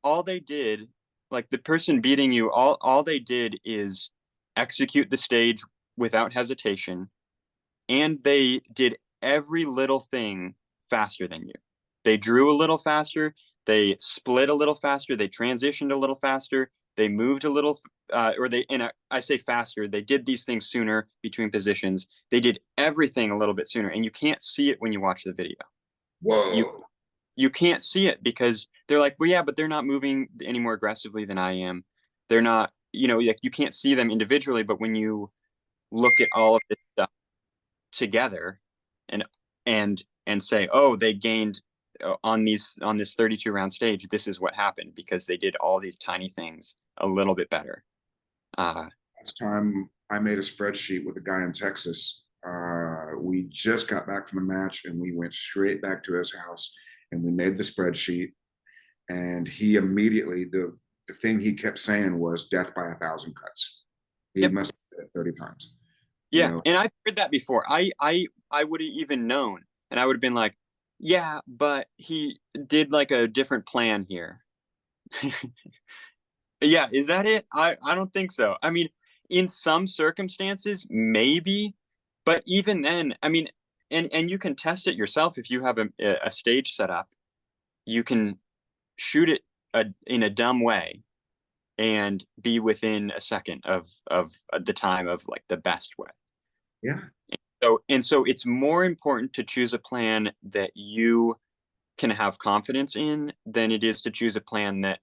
all they did, like the person beating you, all they did is execute the stage without hesitation, and they did every little thing faster than you. They drew a little faster, they split a little faster, they transitioned a little faster, they moved a little, or they, and I say faster, they did these things sooner between positions. They did everything a little bit sooner, and you can't see it when you watch the video. You whoa. you can't see it because they're like, well, yeah, but they're not moving any more aggressively than I am. They're not, like, you can't see them individually, but when you look at all of this stuff together and say, oh, they gained on this 32 round stage, this is what happened because they did all these tiny things a little bit better. Last time I made a spreadsheet with a guy in Texas. We just got back from the match and we went straight back to his house and we made the spreadsheet. And he immediately, the thing he kept saying was death by 1,000 cuts. He Yep. must have said it 30 times. You Yeah, know, and I've heard that before. I would have even known, and I would have been like, yeah, but he did like a different plan here. Yeah, is that it? I don't think so. I mean, in some circumstances, maybe, but even then, I mean, and you can test it yourself if you have a stage set up. You can shoot it in a dumb way and be within a second of the time of like the best way. yeah. So it's more important to choose a plan that you can have confidence in than it is to choose a plan that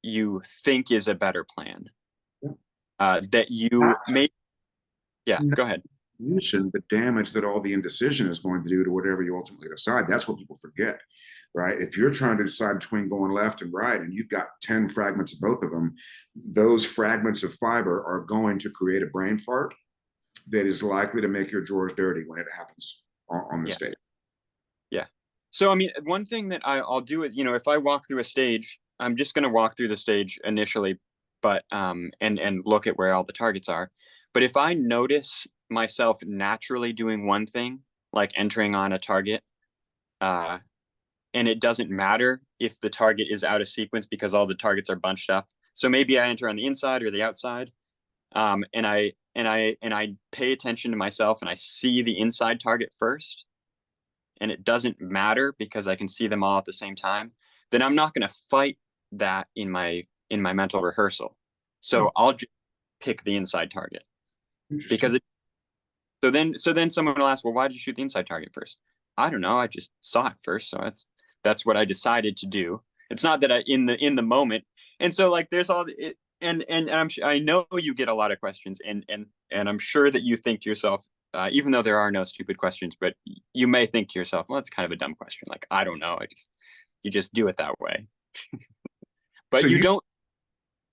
you think is a better plan. Yeah. That you Not may, yeah, to go ahead. mention the damage that all the indecision is going to do to whatever you ultimately decide. That's what people forget, right? If you're trying to decide between going left and right and you've got 10 fragments of both of them, those fragments of fiber are going to create a brain fart that is likely to make your drawers dirty when it happens on the Yeah, stage. yeah. So I mean, one thing that I'll do is, if I walk through a stage, I'm just going to walk through the stage initially, but and look at where all the targets are. But if I notice myself naturally doing one thing, like entering on a target, uh, and it doesn't matter if the target is out of sequence because all the targets are bunched up. So maybe I enter on the inside or the outside, and I pay attention to myself and I see the inside target first, and it doesn't matter because I can see them all at the same time. Then I'm not going to fight that in my mental rehearsal. So I'll just pick the inside target because Interesting. so then someone will ask, well, why did you shoot the inside target first? I don't know. I just saw it first, so that's what I decided to do. It's not that I in the moment. And so like there's all it, and I know you get a lot of questions, and I'm sure that you think to yourself, even though there are no stupid questions, but you may think to yourself, well, it's kind of a dumb question. Like I don't know. You just do it that way, So but you you don't.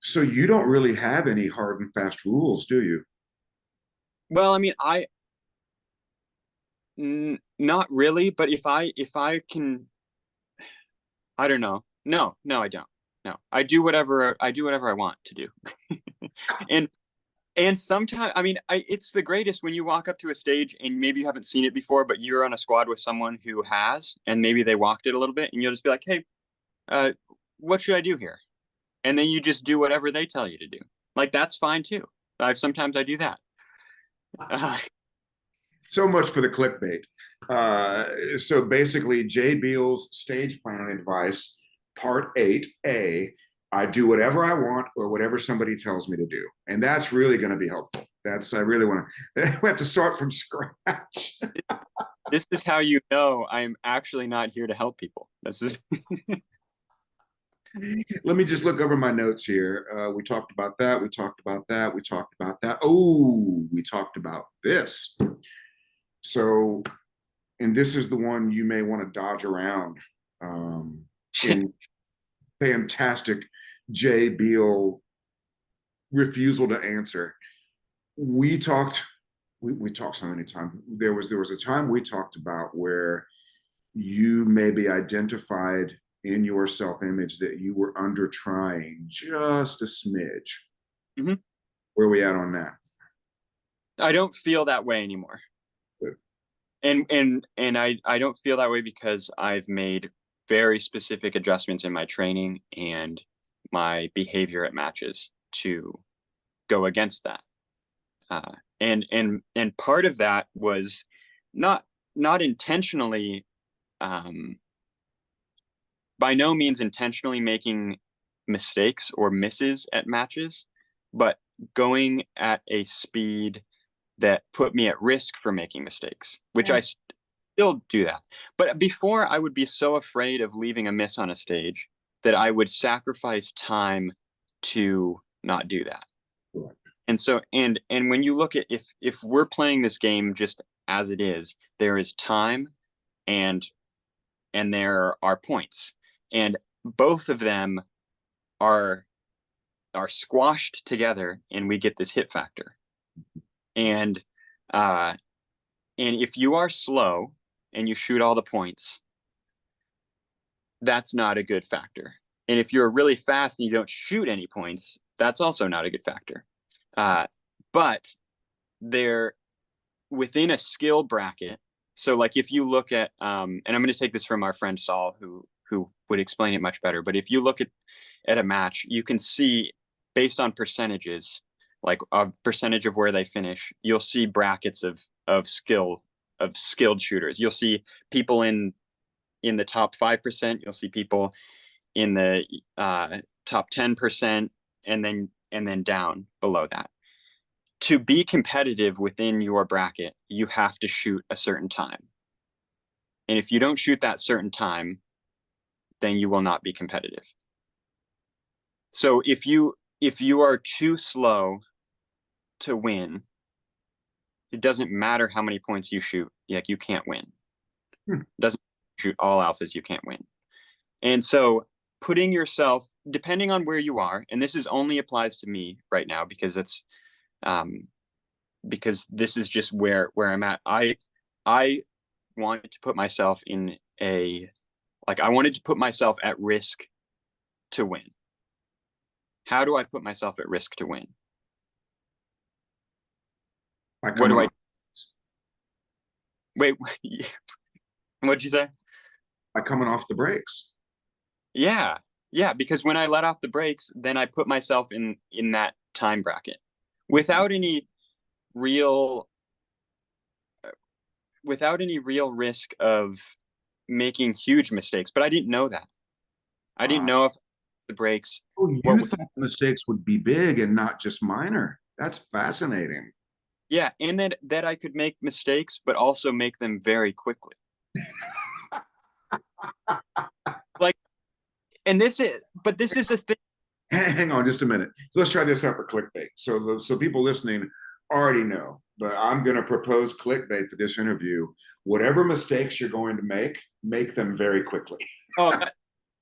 so you don't really have any hard and fast rules, do you? Well, I mean, not really, but if I can, I don't know. No, I don't. No, I do whatever I want to do. and and sometimes, I mean, it's the greatest when you walk up to a stage and maybe you haven't seen it before, but you're on a squad with someone who has, and maybe they walked it a little bit, and you'll just be like, hey, uh, what should I do here? And then you just do whatever they tell you to do. Like that's fine too. Sometimes I do that. Uh, So much for the clickbait. So basically, Jay Beal's stage planning advice, part 8A. I do whatever I want or whatever somebody tells me to do. And that's really going to be helpful. I really want to, we have to start from scratch. this is how you know I'm actually not here to help people. This is Let me just look over my notes here. We talked about that. We talked about that. We talked about that. Oh, we talked about this. So, and this is the one you may want to dodge around. In fantastic Jay Beal refusal to answer. We talked. We talked so many times. There was a time we talked about where you maybe identified in your self-image that you were under trying just a smidge. Mhm. Where are we at on that? I don't feel that way anymore. Good. And I don't feel that way because I've made very specific adjustments in my training and my behavior at matches to go against that. And part of that was not not intentionally, by no means intentionally making mistakes or misses at matches, but going at a speed that put me at risk for making mistakes, which I still do that. But before, I would be so afraid of leaving a miss on a stage that I would sacrifice time to not do that. And so, and when you look at if we're playing this game just as it is, there is time and there are points, and both of them are squashed together, and we get this hit factor. And uh, and if you are slow and you shoot all the points, that's not a good factor. And if you're really fast and you don't shoot any points, that's also not a good factor. But they're within a skill bracket. So like if you look at, and I'm going to take this from our friend Saul, who would explain it much better. But if you look at a match, you can see based on percentages, like a percentage of where they finish, you'll see brackets of skilled shooters. You'll see people in the top 5%. You'll see people in the top 10%, and then down below that. To be competitive within your bracket, you have to shoot a certain time. And if you don't shoot that certain time, then you will not be competitive. So if you are too slow to win, it doesn't matter how many points you shoot, like you can't win. It doesn't shoot all alphas, you can't win. And so putting yourself, depending on where you are, and this is only applies to me right now because it's because this is just where I'm at. I wanted to put myself in I wanted to put myself at risk to win. How do I put myself at risk to win? What do I wait? What'd you say? By coming off the brakes. Yeah, Yeah, because when I let off the brakes, then I put myself in that time bracket without any real without any real risk of making huge mistakes. But I didn't know that. I didn't Wow. know if the brakes Oh, what you thought mistakes would be big and not just minor. That's fascinating. yeah, and that I could make mistakes, but also make them very quickly. Like, and this is a thing. Hang on just a minute. Let's try this out for clickbait. So people listening already know, but I'm going to propose clickbait for this interview. Whatever mistakes you're going to make them very quickly. Oh, that's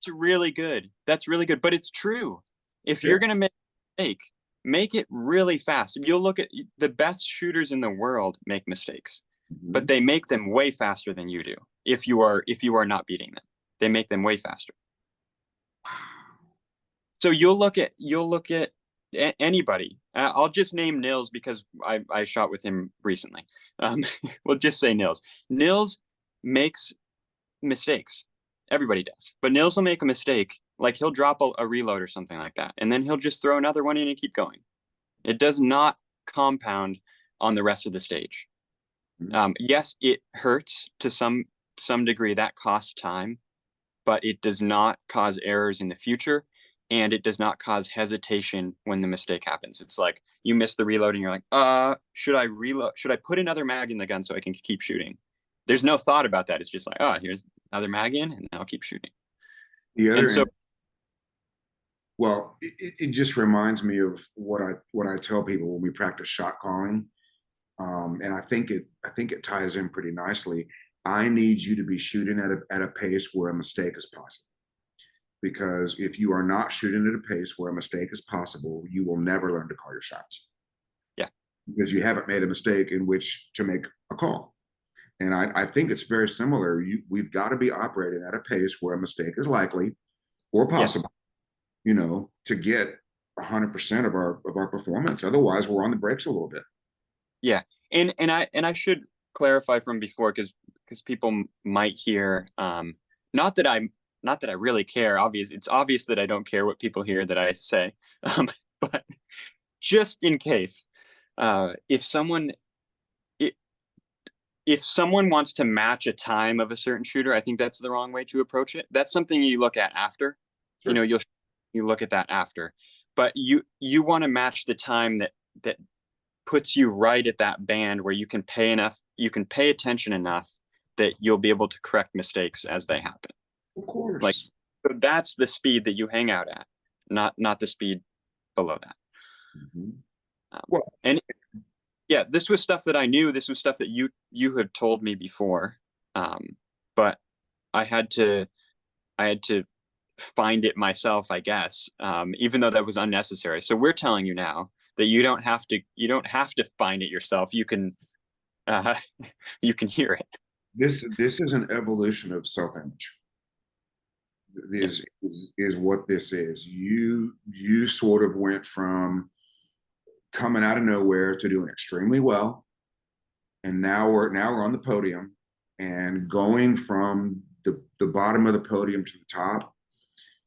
really good. That's really good, but it's true. If Yeah. you're gonna make a mistake, make it really fast. You'll look at the best shooters in the world make mistakes, but Mhm. they make them way faster than you do. If you are not beating them, they make them way faster. So you'll look at anybody. I'll just name Nils because I shot with him recently. We'll just say Nils. Nils makes mistakes. Everybody does. But Nils will make a mistake, like he'll drop a reload or something like that, and then he'll just throw another one in and keep going. It does not compound on the rest of the stage. Yes, it hurts to some degree. That costs time, but it does not cause errors in the future, and it does not cause hesitation when the mistake happens. It's like you miss the reload, and you're like, should I reload? Should I put another mag in the gun so I can keep shooting? There's no thought about that. It's just like, oh, here's another mag in, and I'll keep shooting. The And other, so, well, it just reminds me of what I tell people when we practice shot calling. And I think it ties in pretty nicely. I need you to be shooting at a pace where a mistake is possible. Because if you are not shooting at a pace where a mistake is possible, you will never learn to call your shots yeah, because you haven't made a mistake in which to make a call. And I think it's very similar. We've got to be operating at a pace where a mistake is likely or yes, possible, to get 100% of our performance. Otherwise, we're on the brakes a little bit. yeah. And I should clarify from before because people might hear, not that I'm not that I really care. It's obvious that I don't care what people hear that I say, but just in case, if someone wants to match a time of a certain shooter, I think that's the wrong way to approach it. That's something you look at after. You know, Sure. you look at that after. But you want to match the time that puts you right at that band where you can pay attention enough that you'll be able to correct mistakes as they happen. Of Like, course. so that's the speed that you hang out at, not the speed below that. Mhm. Um, Well, and yeah, this was stuff that I knew. This was stuff that you had told me before, but I had to I had to find it myself, I guess. Even though that was unnecessary. So we're telling you now that you don't have to find it yourself. Uh, you can hear it. this is an evolution of self-image. Yeah. Is what this is. You sort of went from coming out of nowhere to doing extremely well, and now we're on the podium, and going from the bottom of the podium to the top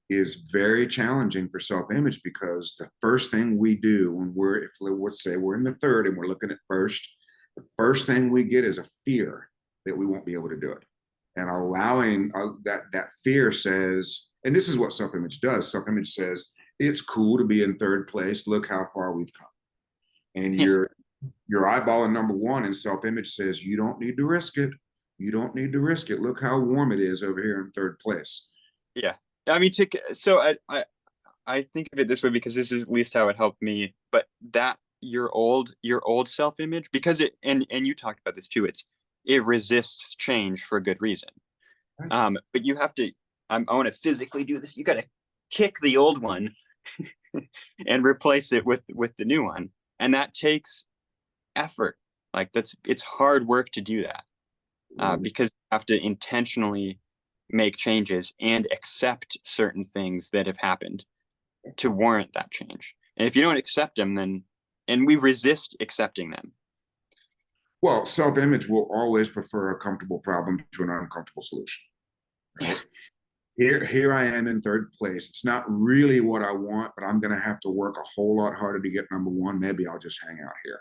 is very challenging for self-image because the first thing we do when if let's say we're in the third and we're looking at first, the first thing we get is a fear that we won't be able to do it, and allowing that fear says, and this is what self-image does. Self-image says it's cool to be in third place. Look how far we've come, and you're eyeballing number one, and self-image says you don't need to risk it. You don't need to risk it. Look how warm it is over here in third place. Yeah. I mean, so I think of it this way because this is at least how it helped me. But that your old self image, because and you talked about this too. It resists change for a good reason. Right. But you have to. I want to physically do this. You got to kick the old one and replace it with the new one, and that takes effort. Like it's hard work to do that, because you have to intentionally make changes and accept certain things that have happened to warrant that change. And if you don't accept them, then and we resist accepting them. Well, self-image will always prefer a comfortable problem to an uncomfortable solution, Yeah. right? here I am in third place. It's not really what I want, but I'm going to have to work a whole lot harder to get number one. Maybe I'll just hang out here.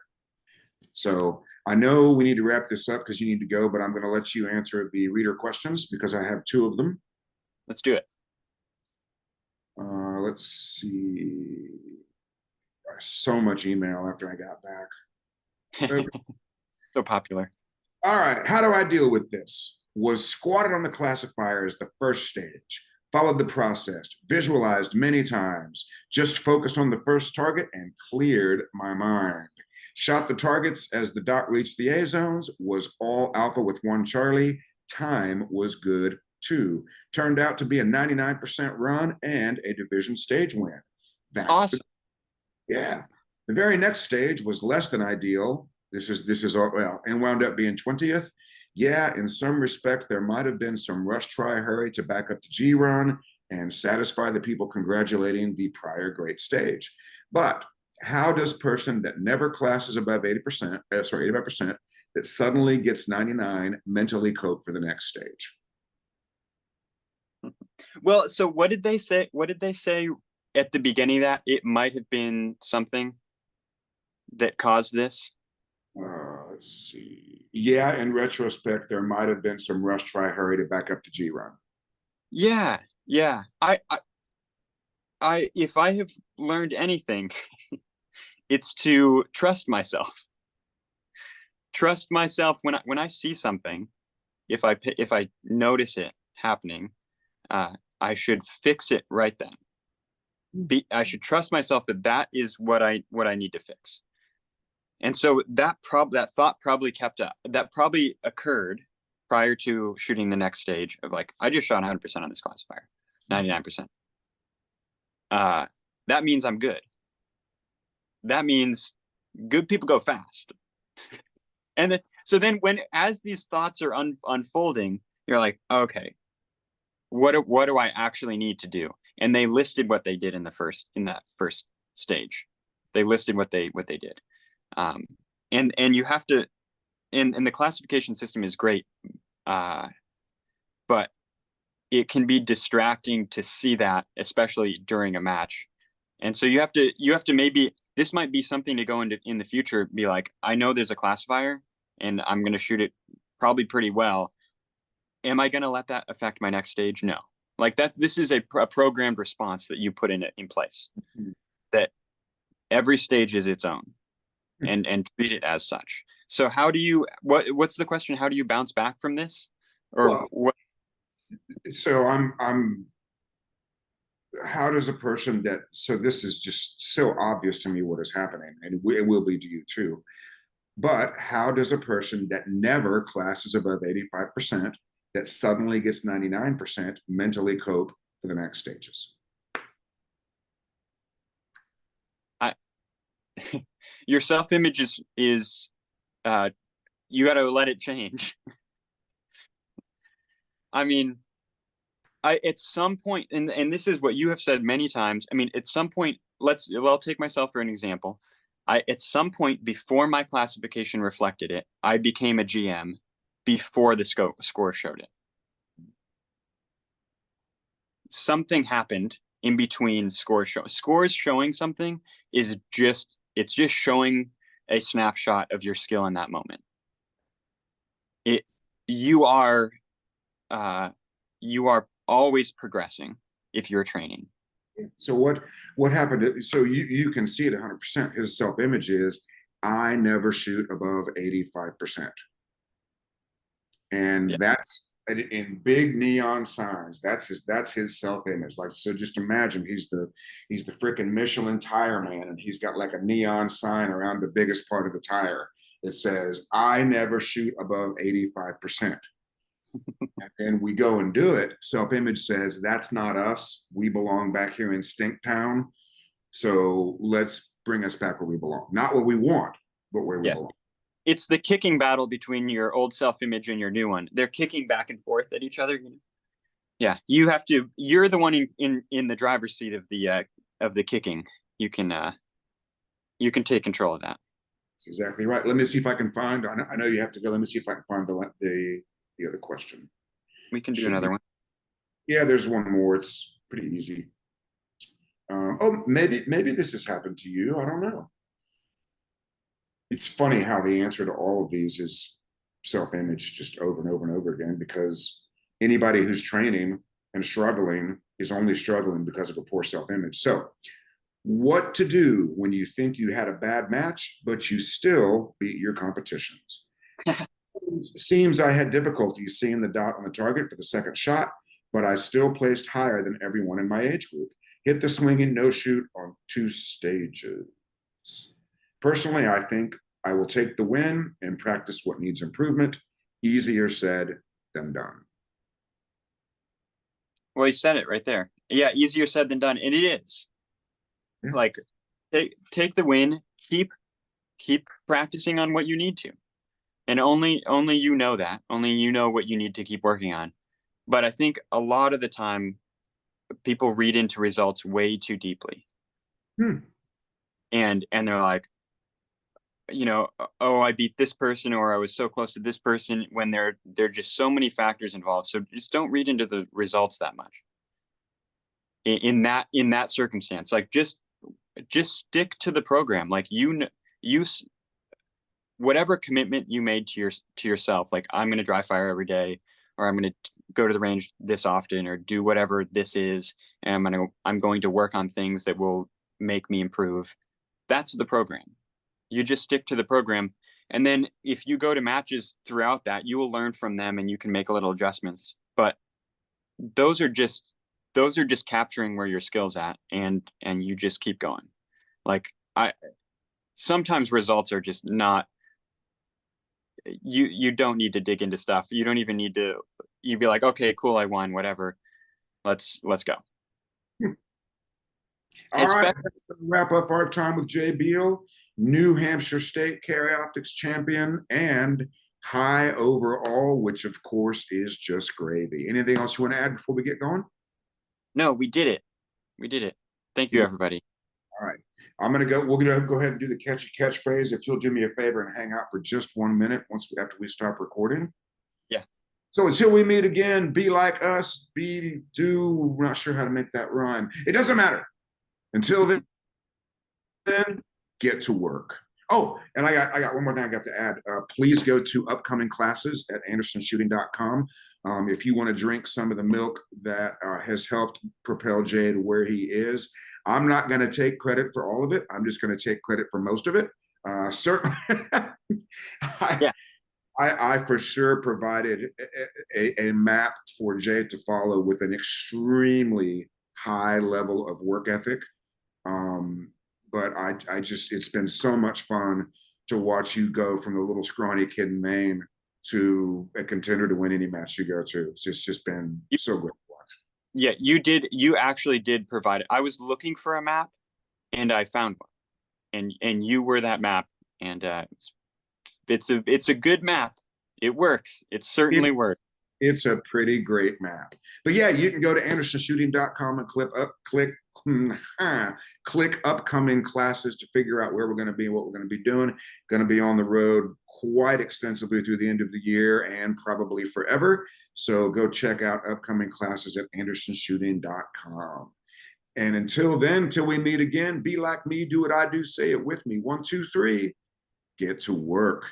So I know we need to wrap this up because you need to go, but I'm going to let you answer the reader questions because I have two of them. Let's do it. Let's see. So much email after I got back. Okay. So popular. All right. How do I deal with this? Was squatted on the classifier as the first stage, followed the process, visualized many times, just focused on the first target and cleared my mind. Shot the targets as the dot reached the A zones, was all alpha with one Charlie. Time was good too. Turned out to be a 99% run and a division stage win. That's awesome. Yeah. The very next stage was less than ideal. This is well, and wound up being 20th. Yeah, in some respect, there might have been some rush, try, hurry to back up the G run and satisfy the people congratulating the prior great stage. But how does person that never classes above 80%, 85%, that suddenly gets 99 mentally cope for the next stage? Well, so what did they say? What did they say at the beginning of that it might have been something that caused this? Let's see. Yeah, in retrospect, there might have been some rush, try, hurry to back up the G run. Yeah, yeah. I if I have learned anything, it's to trust myself. Trust myself when I see something. If I notice it happening, I should fix it right then. I should trust myself that that is what I need to fix. And so that thought probably kept up. That probably occurred prior to shooting the next stage of like, I just shot 100% on this classifier, 99%. That means I'm good. That means good people go fast. And then, so then as these thoughts are unfolding, you're like, okay, what do I actually need to do? And they listed what they did in that first stage. They listed what they did. And you have to, and the classification system is great, but it can be distracting to see that, especially during a match. And so you have to maybe, this might be something to go into in the future, be like, I know there's a classifier and I'm going to shoot it probably pretty well. Am I going to let that affect my next stage? No. Like that, this is a programmed response that you put in place, that every stage is its own, and treat it as such. So how do you, what's the question? How do you bounce back from this? Or well, what? So I'm how does a person that, so this is just so obvious to me what is happening, and it will be to you too, but how does a person that never classes above 85%, that suddenly gets 99%, mentally cope for the next stages? Your self-image is you got to let it change. I mean, at some point, and this is what you have said many times. I mean, at some point, I'll take myself for an example. At some point before my classification reflected it, I became a GM before the score showed it. Something happened in between scores showing something is just, it's just showing a snapshot of your skill in that moment. You are always progressing if you're training. So what happened? So you can see it 100%. His self-image is, I never shoot above 85%. And Yeah. that's in big neon signs. That's his self-image. Like, so just imagine he's the freaking Michelin tire man, and he's got like a neon sign around the biggest part of the tire that says, I never shoot above 85%. And then we go and do it. Self-image says, that's not us. We belong back here in Stink Town. So let's bring us back where we belong. Not what we want, but where we belong. It's the kicking battle between your old self-image and your new one. They're kicking back and forth at each other. Yeah, you're the one in the driver's seat of the kicking. You can take control of that. That's exactly right. Let me see if I can find, I know you have to go. Let me see if I can find the other question. We can do another one. Yeah, there's one more. It's pretty easy. Oh, maybe this has happened to you. I don't know. It's funny how the answer to all of these is self-image, just over and over and over again, because anybody who's training and struggling is only struggling because of a poor self-image. So, what to do when you think you had a bad match, but you still beat your competitions? Seems I had difficulty seeing the dot on the target for the second shot, but I still placed higher than everyone in my age group. Hit the swinging no shoot on 2 stages. Personally, I think I will take the win and practice what needs improvement. Easier said than done. Well, you said it right there. Yeah, easier said than done, and it is. Yeah. Like, take the win. Keep practicing on what you need to, and only you know that. Only you know what you need to keep working on. But I think a lot of the time, people read into results way too deeply, and they're like, oh, I beat this person, or I was so close to this person, when there are just so many factors involved. So just don't read into the results that much. In that circumstance, like just stick to the program. Like whatever commitment you made to yourself, like I'm going to dry fire every day, or I'm going to go to the range this often, or do whatever this is, and I'm going to work on things that will make me improve. That's the program. You just stick to the program, and then if you go to matches throughout that, you will learn from them, and you can make a little adjustments. But those are just capturing where your skills at, and you just keep going. Like, I sometimes results are just not, you don't need to dig into stuff. You don't even need to, you'd be like, okay, cool, I won, whatever. Let's go. All right, let's wrap up our time with Jay Beal, New Hampshire State Carry Optics champion and high overall, which of course is just gravy. Anything else you want to add before we get going? No, we did it. We did it. Thank you, everybody. All right. We're gonna go ahead and do the catchphrase. If you'll do me a favor and hang out for just 1 minute after we stop recording. Yeah. So until we meet again, be like us, we're not sure how to make that rhyme. It doesn't matter. Until then, get to work. Oh, and I got one more thing I got to add. Please go to upcoming classes at andersonshooting.com. If you want to drink some of the milk that has helped propel Jay to where he is. I'm not going to take credit for all of it. I'm just going to take credit for most of it. Certainly, I for sure provided a map for Jay to follow with an extremely high level of work ethic. But I just, it's been so much fun to watch you go from the little scrawny kid in Maine to a contender to win any match you go to. It's just been so great to watch. Yeah, you actually did provide it. I was looking for a map, and I found one, and you were that map, and it's a good map. It works. It certainly works. It's a pretty great map. But yeah, you can go to andersonshooting.com and click upcoming classes to figure out where we're going to be and what we're going to be doing. Going to be on the road quite extensively through the end of the year and probably forever. So go check out upcoming classes at andersonshooting.com. And until then, till we meet again, be like me, do what I do, say it with me. 1, 2, 3, get to work.